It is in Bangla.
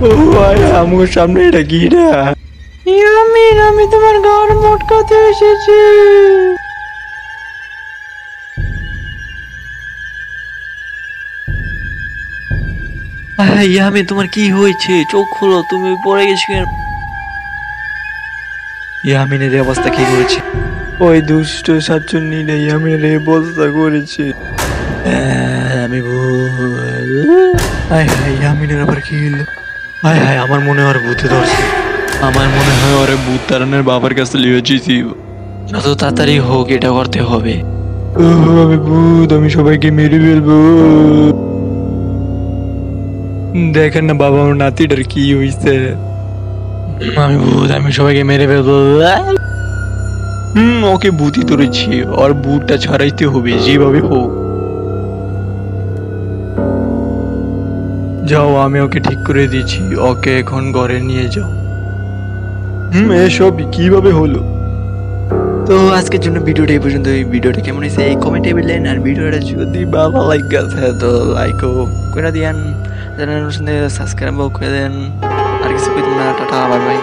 ও ভাই আমার সামনে এটা কি রে? ইয়ামিন, আমি তোমার ঘর মটকাতে এসেছি। ইয়ামিন, তোমার কি হয়েছে? চোখ খোলো, তুমি পড়ে গেছো কেন? ইয়ামিনের এই অবস্থা কি করেছে? ওই দুষ্ট শাকচুন্নিটা ইয়ামিনের এই অবস্থা করেছে। আমি ভুল। হায় হায়, ইয়ামিনের আবার কি হলো? হায় হায়, আমার মনে হয় ভূতে ধরছে। আমার মনে হয় ওরে ভূত তাড়ানোর বাবার কাছে লিয়েছি। যত তাড়াতাড়ি হোক এটা করতে হবে। আমি ভূত, আমি সবাইকে মেরে ফেলবো। দেখেন না বাবা, আমার নাতিটার কি হয়েছে। আমি ভূত, আমি সবাইকে মেরে ফেলবো। ওকে ভূতই ধরেছি, ওর ভূতটা ছাড়াইতে হবে যেভাবে হোক। যাও, আমি ওকে ঠিক করে দিচ্ছি, ওকে এখন ঘরে নিয়ে যাও। এসব কিভাবে হলো? তো আজকের জন্য ভিডিওটা এই পর্যন্ত। এই ভিডিওটা কেমন হয়েছে এই কমেন্টে বললেন, আর ভিডিওটা যদি ভালো লাগে তো লাইকও করে দিয়েন, চ্যানেল সাবস্ক্রাইবও করে দেন। আর কিছু কইতাম না, টাটা বাই বাই।